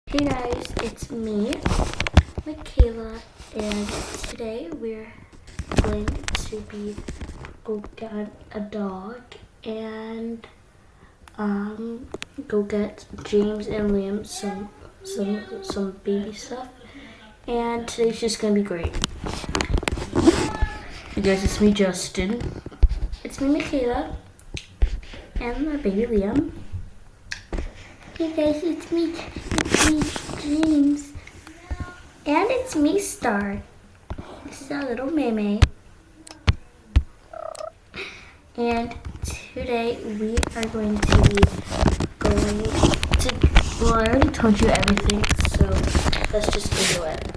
Hey guys, it's me, Michaela, and today we're going to be go get a dog and go get James and Liam some baby stuff, and today's just gonna be great. You guys, it's me, Justin. It's me, Michaela, and my baby Liam. Hey guys, it's me, James. And it's me, Star. This is our little Maymay. And today we are going to be well, I already told you everything, so let's just go do it.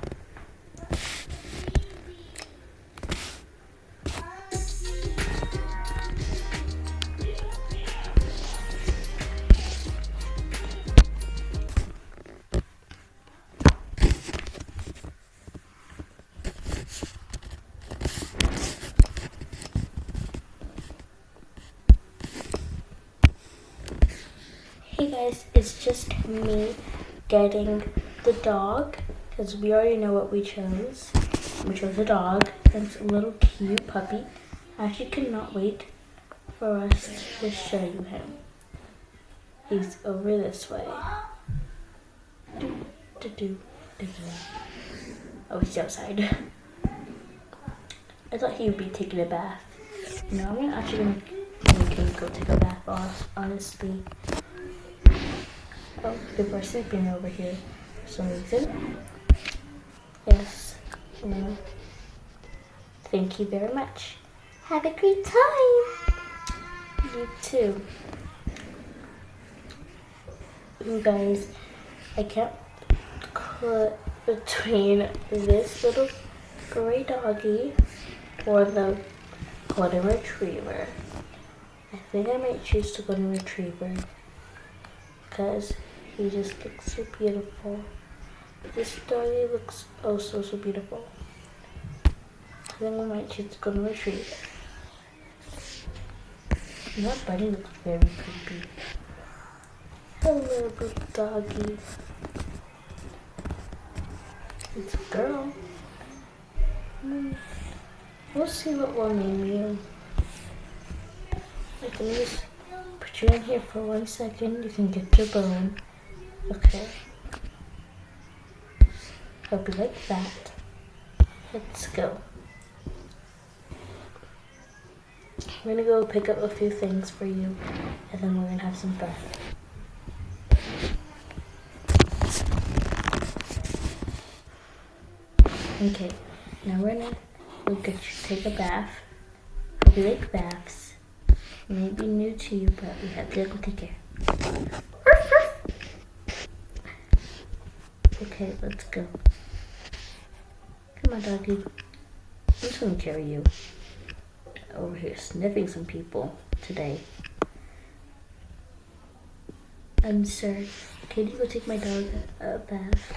Hey guys, it's just me getting the dog because we already know what we chose. We chose a dog. It's a little cute puppy. I actually cannot wait for us to show you him. He's over this way. Oh, he's outside. I thought he would be taking a bath. No, I'm actually gonna make him go take a bath, honestly. Oh, people are sleeping over here for some reason. Yes. No. Thank you very much. Have a great time. You too. You guys, I can't put between this little gray doggy or the golden retriever. I think I might choose the golden retriever because he just looks so beautiful. This doggy looks oh so beautiful. I think I might choose the golden retriever. And that bunny looks very creepy. Hello, little doggy. It's a girl. We'll see what we'll name you. Let me just put you in here for 1 second. You can get your bone. Okay. Hope you like that. Let's go. I'm gonna go pick up a few things for you, and then we're gonna have some fun. Okay, now we're gonna take a bath. Hope you like baths. It may be new to you, but we have to go take care. Okay, let's go. Come on, doggy. I'm just gonna carry you. Over here sniffing some people today. Sir, can you go take my dog a bath?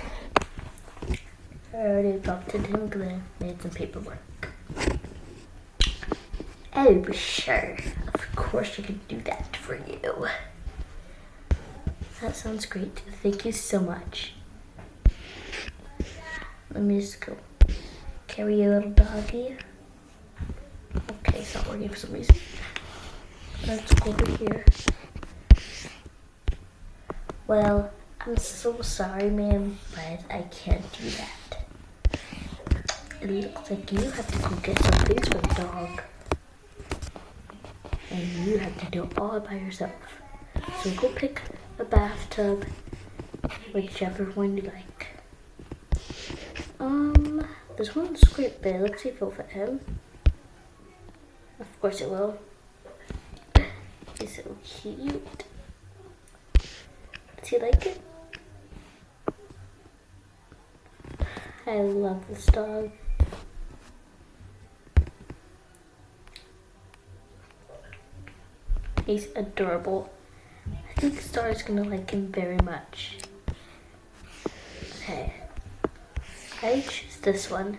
I already adopted him because I made some paperwork. Oh, sure. Of course I can do that for you. That sounds great. Thank you so much. Let me just go carry your little doggy. Okay, it's not working for some reason. Let's go over here. Well, I'm so sorry, ma'am, but I can't do that. It looks like you have to go get some things for the dog. And you have to do it all by yourself. So go pick a bathtub, whichever one you like. This one's great big. Let's see if it'll fit him. Of course it will. He's so cute. Does he like it? I love this dog. He's adorable. I think Star's gonna like him very much. Okay. I choose this one.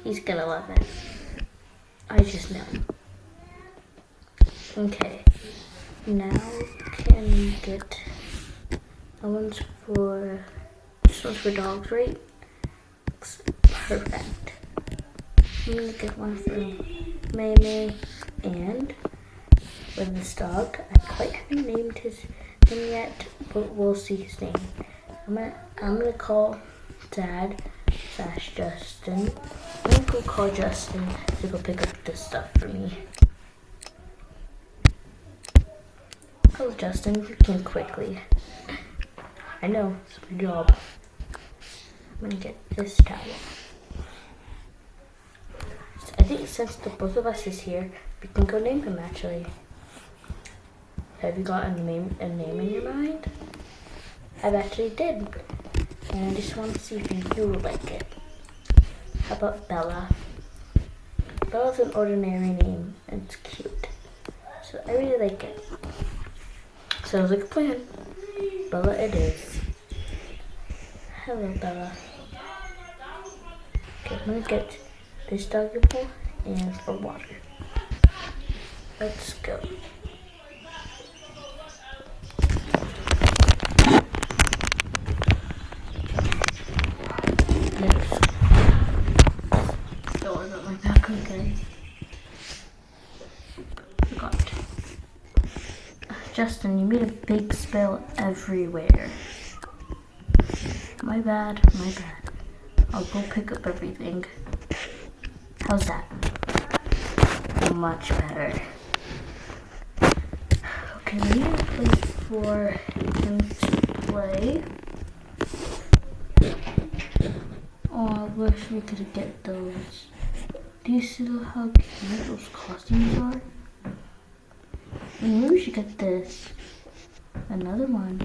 He's gonna love it. I just know. Okay. Now can we get that one's for one's for dogs, right? Looks perfect. I'm gonna get one for May and with this dog. I quite haven't named him yet, but we'll see his name. I'm gonna call Dad / Justin. I'm gonna go call Justin to go pick up this stuff for me. Hello, Justin. You came quickly. I know, it's my job. I'm gonna get this towel. I think since the both of us is here, we can go name him actually. Have you got a name in your mind? I've actually did. And I just want to see if you would like it. How about Bella? Bella's an ordinary name and it's cute. So I really like it. Sounds like a plan. Bella it is. Hello, Bella. Okay, I'm gonna get this doggy bowl and for water. Let's go. Sorry about my back, okay. Forgot. Justin, you made a big spill everywhere. My bad, my bad. I'll go pick up everything. How's that? Much better. Okay, we need a place for him to play. Oh, I wish we could get those. Do you see how cute those costumes are? Maybe we should get this. Another one.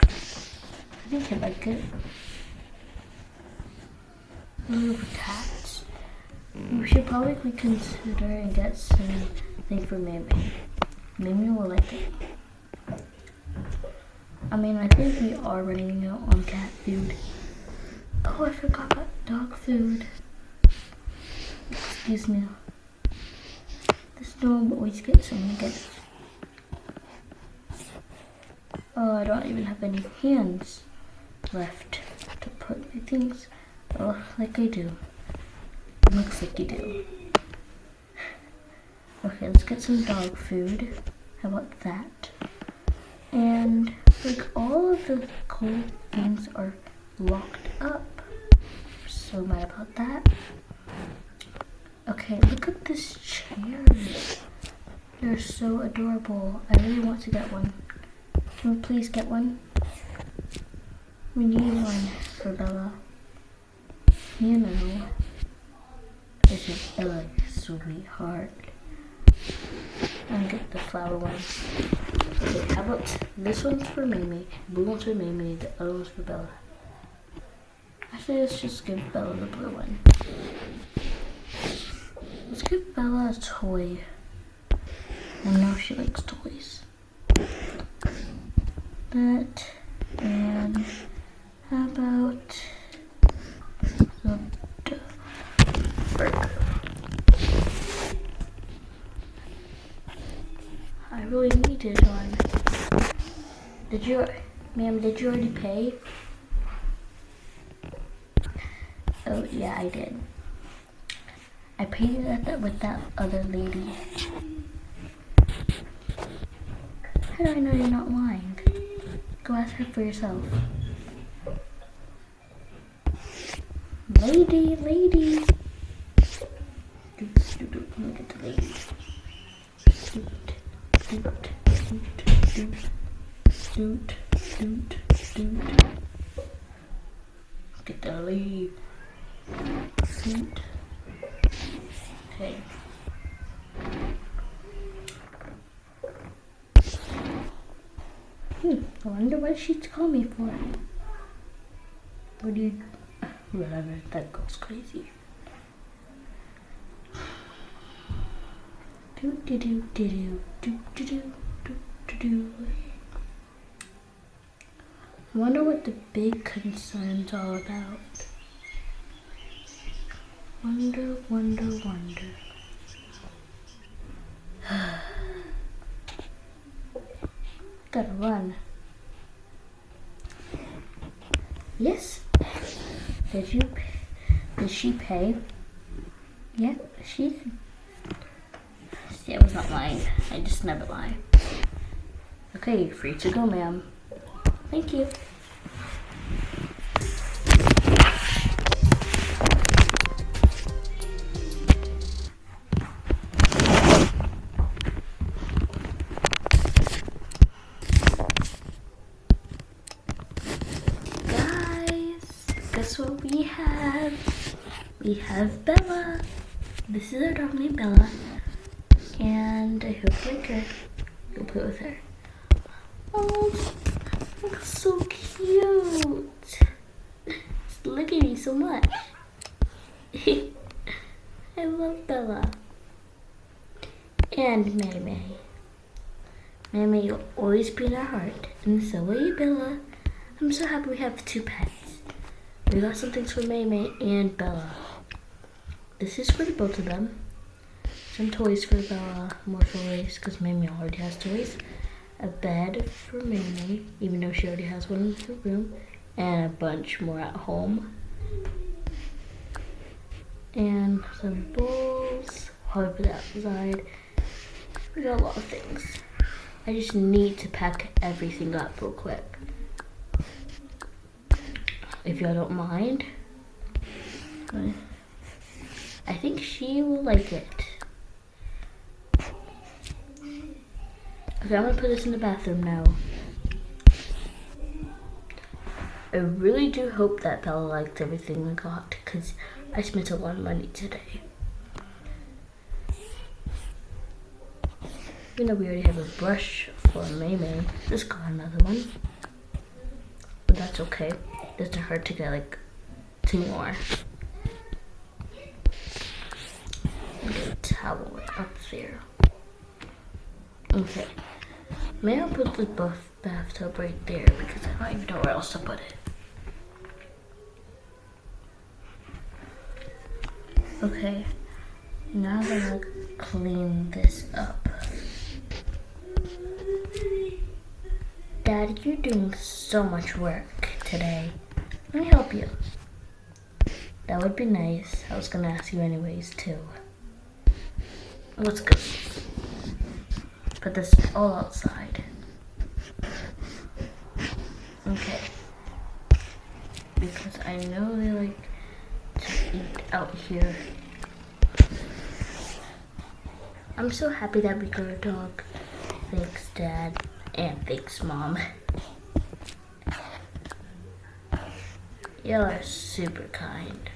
I think I like it. Little cats. We should probably reconsider and get something for Mimi. Mimi will like it. I mean, I think we are running out on cat food. Oh, I forgot about dog food. Excuse me. This dog always gets some again. Oh, I don't even have any hands left to put my things. Oh, like I do. Looks like you do. Okay, let's get some dog food. How about that? And like all of the cool things are locked up. I'm so mad about that. Okay, look at this chair. They're so adorable. I really want to get one. Can we please get one? We need one for Bella. You know, it's a Bella sweetheart. I'm gonna get the flower one. Okay, how about this one's for Mimi, blue one's for Mimi, the other one's for Bella. Actually, let's just give Bella the blue one. Let's give Bella a toy. I know she likes toys. That, and how about the burger? I really needed one. Ma'am, did you already pay? Oh, yeah, I did. I paid it with that other lady. How do I know you're not lying? Go ask her for yourself. Lady. Let me get the lady. Get the lady. Okay. I wonder what she'd call me for. What do you... Whatever, that goes crazy. I wonder what the big concern's all about. Wonder. Gotta run. Yes. Did she pay? Yeah, she. See, I was not lying. I just never lie. Okay, free to go, ma'am. Thank you. Guys, guess what we have? We have Bella. This is our dog named Bella. And I hope you like her. You'll play with her. Oh, looks so cute. Look at me so much. I love Bella. And May May. May May, you'll always be in our heart. And so will you, Bella. I'm so happy we have 2 pets. We got some things for May May and Bella. This is for the both of them. Some toys for Bella, more toys, because May May already has toys. A bed for May May, even though she already has one in her room. And a bunch more at home. And some bowls. Probably put it outside. We got a lot of things. I just need to pack everything up real quick. If y'all don't mind. I think she will like it. Okay, I'm gonna put this in the bathroom now. I really do hope that Bella liked everything we got, because I spent a lot of money today. Even though we already have a brush for May May, just got another one. But that's okay. It doesn't hurt to get like 2 more. Get a towel up there. Okay. May I put the bathtub right there because I don't even know where else to put it. Okay. Now I'm gonna clean this up. Dad, you're doing so much work today. Let me help you. That would be nice. I was gonna ask you anyways too. Let's go. Put this all outside. Okay. Because I know they like to eat out here. I'm so happy that we got a dog. Thanks, Dad. And thanks, Mom. Y'all are super kind.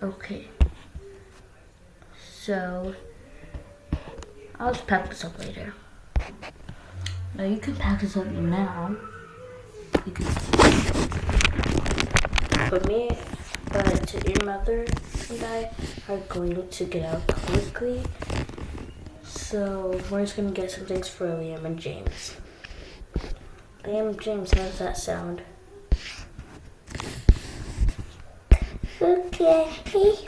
Okay. So, I'll just pack this up later. No, you can pack this up now. You can. But your mother and I are going to get out quickly. So we're just gonna get some things for Liam and James. Liam and James, how does that sound? Okay. Okay.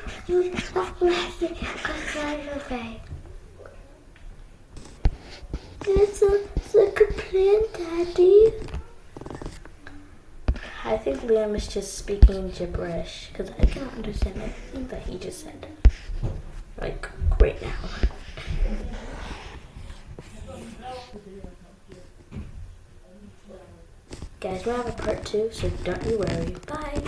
That's like a plan, Daddy. I think Liam is just speaking gibberish because I can't understand anything that he just said. Like, right now. Guys, we'll have a part 2, so don't you worry. Bye.